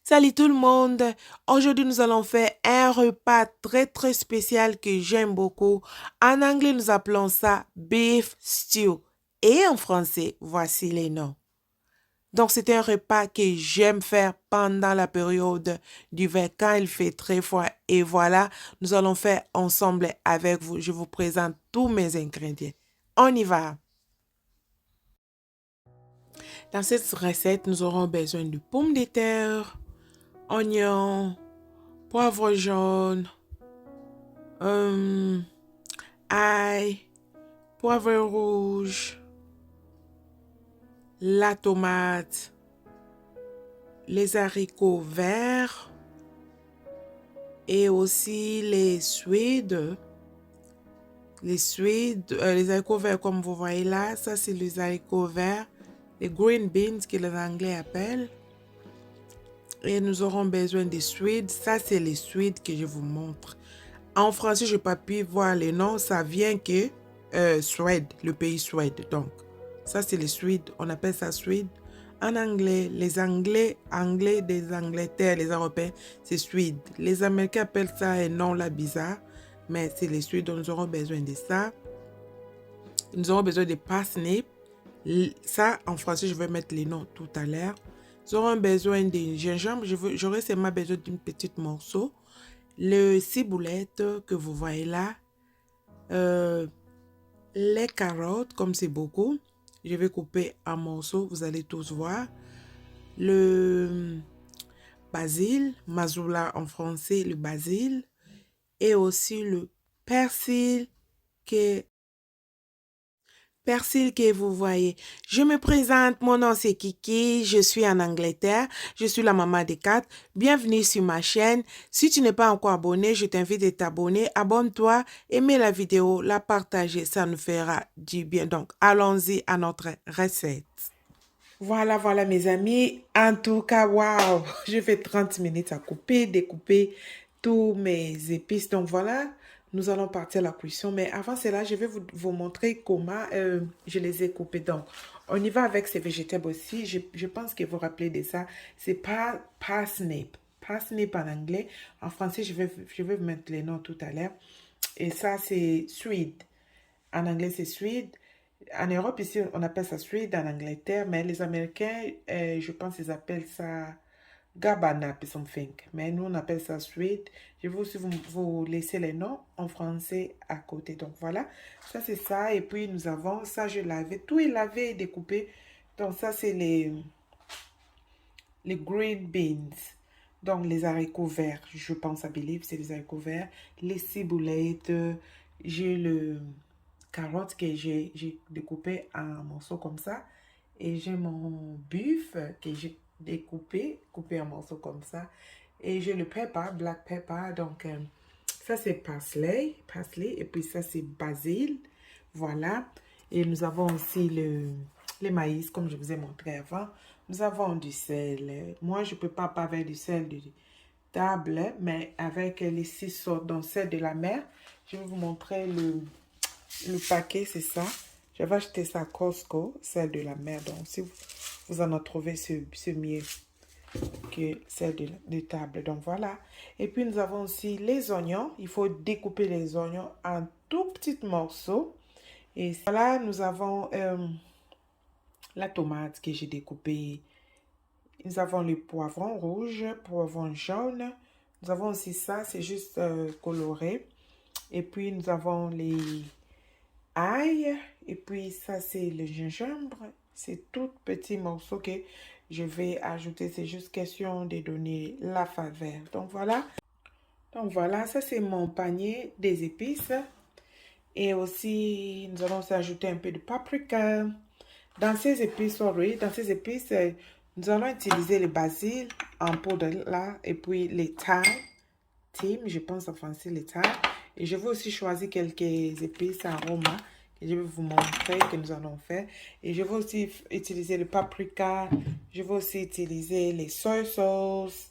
Salut tout le monde! Aujourd'hui, nous allons faire un repas très spécial que j'aime beaucoup. En anglais, nous appelons ça beef stew. Et en français, voici les noms. Donc, c'est un repas que j'aime faire pendant la période d'hiver quand il fait très froid. Et voilà, nous allons faire ensemble avec vous. Je vous présente tous mes ingrédients. On y va! Dans cette recette, nous aurons besoin de pommes de terre, oignons, poivre jaune, ail, poivre rouge, la tomate, les haricots verts et aussi les suides. Les haricots verts comme vous voyez là, ça c'est les haricots verts, les green beans que les Anglais appellent. Et nous aurons besoin des suides, ça c'est les suides que je vous montre. En français, je n'ai pas pu voir les noms, ça vient que Suède, le pays Suède. Donc, ça c'est les Suèdes, on appelle ça Suède. En anglais, les Anglais des Angleterre, les Européens, c'est Suède. Les Américains appellent ça un nom là bizarre, mais c'est les Suèdes, donc nous aurons besoin de ça. Nous aurons besoin de parsnips. Ça, en français, je vais mettre les noms tout à l'heure. Nous aurons besoin de gingembre, j'aurai seulement besoin d'un petit morceau. Le ciboulette que vous voyez là, les carottes, comme c'est beaucoup, je vais couper en morceaux, vous allez tous voir. Le basil, mazoula en français, le basil, et aussi le persil que vous voyez. Je me présente, mon nom c'est Kiki, je suis en Angleterre, je suis la maman des 4. Bienvenue sur ma chaîne. Si tu n'es pas encore abonné, je t'invite à t'abonner. Abonne-toi, aimez la vidéo, la partager, ça nous fera du bien. Donc, allons-y à notre recette. Voilà mes amis. En tout cas, waouh, je fais 30 minutes à couper, découper tous mes épices. Donc voilà, nous allons partir à la cuisson. Mais avant cela, je vais vous montrer comment je les ai coupés. Donc, on y va avec ces végétales aussi. Je pense que vous vous rappelez de ça. C'est pas parsnip. Parsnip en anglais. En français, je vais vous mettre les noms tout à l'heure. Et ça, c'est swede. En anglais, c'est swede. En Europe, ici, on appelle ça swede en Angleterre, mais les Américains, je pense qu'ils appellent ça gabanap something. Mais nous, on appelle ça swede. Je vais aussi vous laisser les noms en français à côté. Donc voilà, ça c'est ça. Et puis nous avons, ça je l'avais, tout est lavé et découpé. Donc ça c'est les green beans. Donc les haricots verts, je pense à Believe, c'est les haricots verts. Les ciboulettes, j'ai le carotte que j'ai découpé en morceaux comme ça. Et j'ai mon buff que j'ai coupé en morceaux comme ça. Et j'ai le pepper, black pepper. Donc, ça c'est parsley. Et puis ça c'est basil. Voilà. Et nous avons aussi les maïs, comme je vous ai montré avant. Nous avons du sel. Moi, je ne peux pas avec du sel de table, mais avec les 6 sortes, donc celle de la mer. Je vais vous montrer le paquet, c'est ça. J'avais acheté ça à Costco, celle de la mer. Donc, si vous en trouvez, c'est mieux que celle de table. Donc, voilà. Et puis, nous avons aussi les oignons. Il faut découper les oignons en tout petits morceaux. Et voilà, nous avons la tomate que j'ai découpée. Nous avons le poivron rouge, poivron jaune. Nous avons aussi ça, c'est juste coloré. Et puis, nous avons les ail. Et puis, ça, c'est le gingembre. C'est tout petit morceau que je vais ajouter. C'est juste question de donner la faveur. Donc, voilà. Donc, voilà, ça, c'est mon panier des épices. Et aussi, nous allons ajouter un peu de paprika. Dans ces épices, nous allons utiliser le basil en poudre là. Et puis, les thyme, je pense en français, les thyme. Et je vais aussi choisir quelques épices aroma que je vais vous montrer que nous allons faire. Et je vais aussi utiliser le paprika. Je vais aussi utiliser les soy sauce.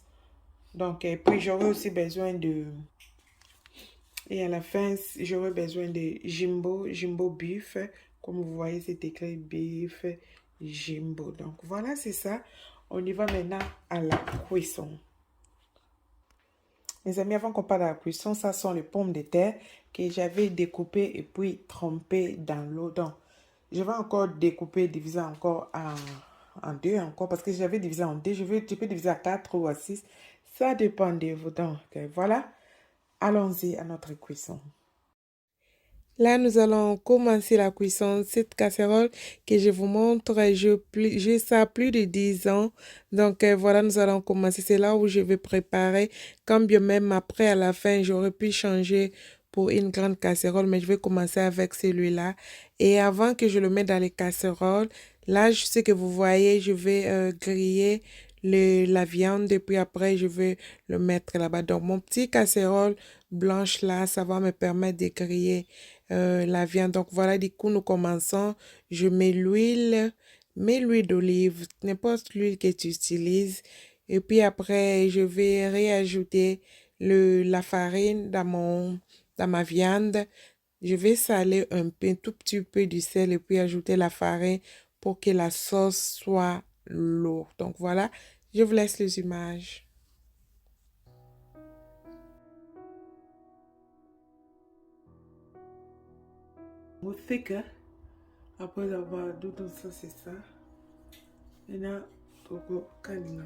Donc, et puis j'aurai aussi besoin de... Et à la fin, j'aurai besoin de jimbo beef. Comme vous voyez, c'est écrit beef jimbo. Donc, voilà, c'est ça. On y va maintenant à la cuisson. Mes amis, avant qu'on parle de la cuisson, ça sont les pommes de terre que j'avais découpées et puis trempées dans l'eau. Donc, je vais encore découper, diviser encore en deux encore parce que j'avais divisé en deux. Je peux diviser à quatre ou à six. Ça dépend de vous. Donc, voilà. Allons-y à notre cuisson. Là, nous allons commencer la cuisson. Cette casserole que je vous montre, j'ai ça plus de 10 ans. Donc, voilà, nous allons commencer. C'est là où je vais préparer. Quand bien même après, à la fin, j'aurais pu changer pour une grande casserole, mais je vais commencer avec celui-là. Et avant que je le mette dans les casseroles, là, je sais que vous voyez, je vais griller la viande et puis après, je vais le mettre là-bas. Donc, mon petit casserole blanche là, ça va me permettre de griller la viande. Donc voilà, du coup, nous commençons. Je mets l'huile d'olive, n'importe l'huile que tu utilises. Et puis après, je vais réajouter la farine dans ma viande. Je vais saler un tout petit peu du sel et puis ajouter la farine pour que la sauce soit lourde. Donc voilà, je vous laisse les images. Música, après avoir tout ça, c'est ça. Maintenant, Togo, Kalingao.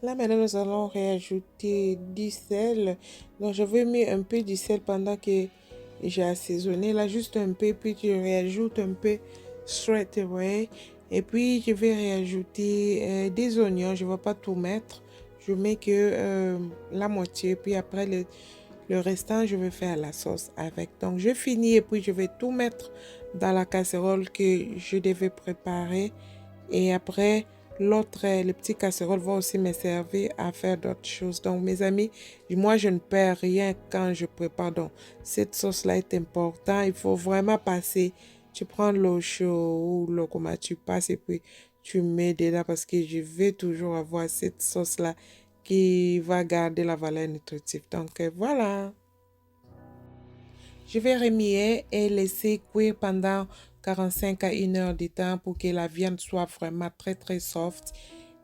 Là, maintenant, nous allons réajouter du sel. Donc, je vais mettre un peu du sel pendant que j'ai assaisonné. Là, juste un peu, puis je réajoute un peu straight away. Et puis, je vais réajouter des oignons. Je ne vais pas tout mettre. Je mets que la moitié. Puis après, le restant, je vais faire la sauce avec. Donc, je finis et puis je vais tout mettre dans la casserole que je devais préparer. Et après, le petit casserole va aussi me servir à faire d'autres choses. Donc, mes amis, moi, je ne perds rien quand je prépare. Donc, cette sauce-là est importante. Il faut vraiment passer. Tu prends l'eau chaude ou l'eau comment tu passes et puis tu mets dedans parce que je vais toujours avoir cette sauce-là qui va garder la valeur nutritive. Donc, voilà. Je vais remuer et laisser cuire pendant 45 à 1 heure de temps pour que la viande soit vraiment très très soft.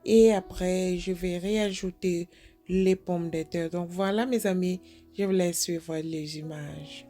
Et après, je vais réajouter les pommes de terre. Donc voilà mes amis, je vous laisse suivre les images.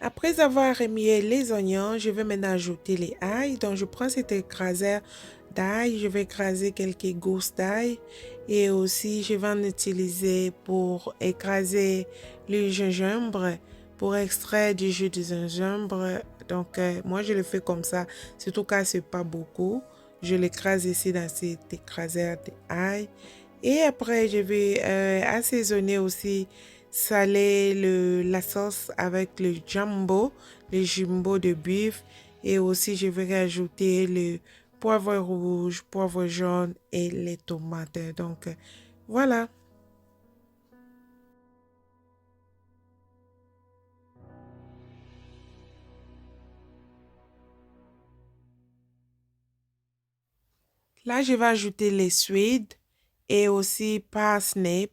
Après avoir remué les oignons, je vais maintenant ajouter les ail. Donc, je prends cet écraseur d'ail. Je vais écraser quelques gousses d'ail. Et aussi, je vais en utiliser pour écraser le gingembre, pour extraire du jus de gingembre. Donc, moi, je le fais comme ça. Surtout quand c'est pas beaucoup. Je l'écrase ici dans cet écraseur d'ail. Et après, je vais assaisonner aussi saler la sauce avec le jumbo de bœuf. Et aussi, je vais rajouter le poivre rouge, poivre jaune et les tomates. Donc, voilà. Là, je vais ajouter les suides et aussi parsnip.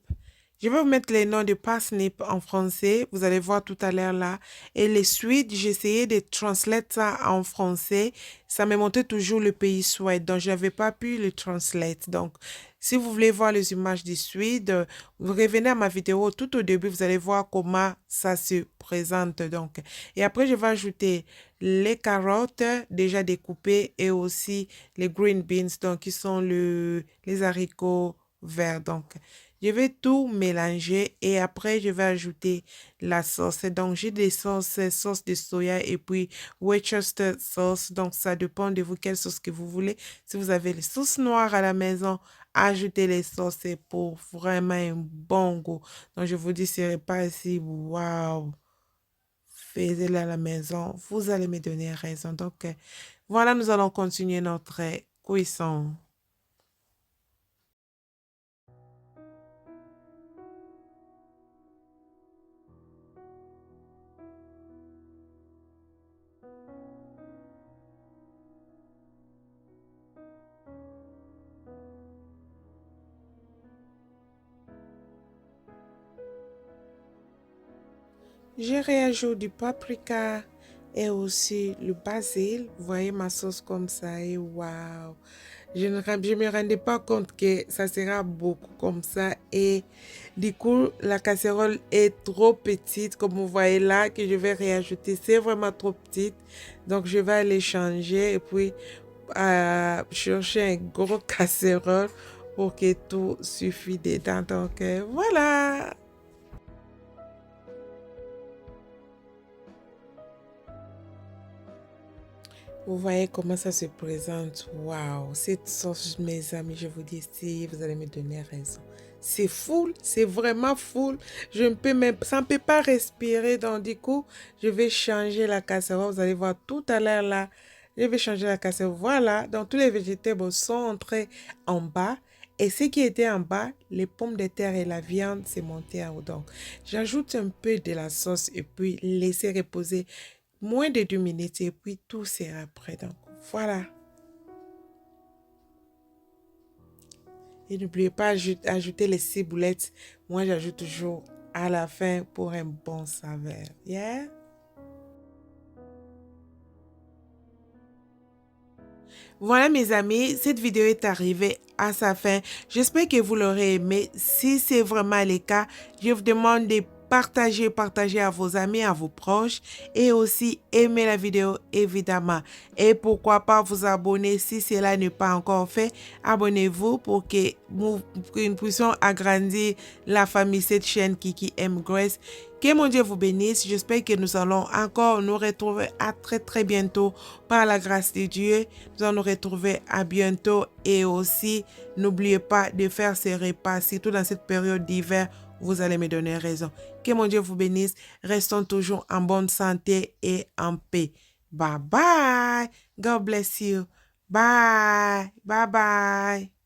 Je vais vous mettre les noms de parsnip en français. Vous allez voir tout à l'heure là. Et les suides, j'ai essayé de translate ça en français. Ça me montrait toujours le pays Suède. Donc, je n'avais pas pu le translate. Donc, si vous voulez voir les images des suides, vous revenez à ma vidéo tout au début. Vous allez voir comment ça se présente. Donc, et après, je vais ajouter les carottes déjà découpées et aussi les green beans, donc qui sont les haricots verts. Donc, je vais tout mélanger et après, je vais ajouter la sauce. Donc, j'ai des sauce de soya et puis Worcester sauce. Donc, ça dépend de vous quelle sauce que vous voulez. Si vous avez les sauces noires à la maison, ajoutez les sauces pour vraiment un bon goût. Donc, je vous dis, c'est pas si waouh, faites-le à la maison. Vous allez me donner raison. Donc, voilà, nous allons continuer notre cuisson. Je réajoute du paprika et aussi le basil. Vous voyez ma sauce comme ça et waouh! Je ne me rendais pas compte que ça sera beaucoup comme ça et du coup la casserole est trop petite comme vous voyez là que je vais réajouter. C'est vraiment trop petite donc je vais aller changer et puis chercher un gros casserole pour que tout suffise dedans. Donc voilà! Vous voyez comment ça se présente. Waouh, cette sauce, mes amis, je vous dis, si vous allez me donner raison. C'est full, c'est vraiment full. Je ne peux même, ça ne peut pas respirer. Donc, du coup, je vais changer la casserole. Vous allez voir tout à l'heure là. Je vais changer la casserole. Voilà. Donc, tous les végétables sont entrés en bas. Et ce qui était en bas, les pommes de terre et la viande, c'est monté en haut. Donc, j'ajoute un peu de la sauce et puis laisser reposer moins de 2 minutes et puis tout sera prêt. Donc voilà. Et n'oubliez pas d'ajouter les ciboulettes. Moi, j'ajoute toujours à la fin pour un bon saveur. Yeah? Voilà mes amis, cette vidéo est arrivée à sa fin. J'espère que vous l'aurez aimé. Si c'est vraiment le cas, je vous demande de partager à vos amis, à vos proches et aussi aimer la vidéo évidemment. Et pourquoi pas vous abonner si cela n'est pas encore fait. Abonnez-vous pour que nous puissions agrandir la famille cette chaîne Kiki M Grace. Que mon Dieu vous bénisse. J'espère que nous allons encore nous retrouver à très bientôt par la grâce de Dieu. Nous allons nous retrouver à bientôt et aussi n'oubliez pas de faire ces repas, surtout dans cette période d'hiver. Vous allez me donner raison. Que mon Dieu vous bénisse. Restons toujours en bonne santé et en paix. Bye bye. God bless you. Bye. Bye bye.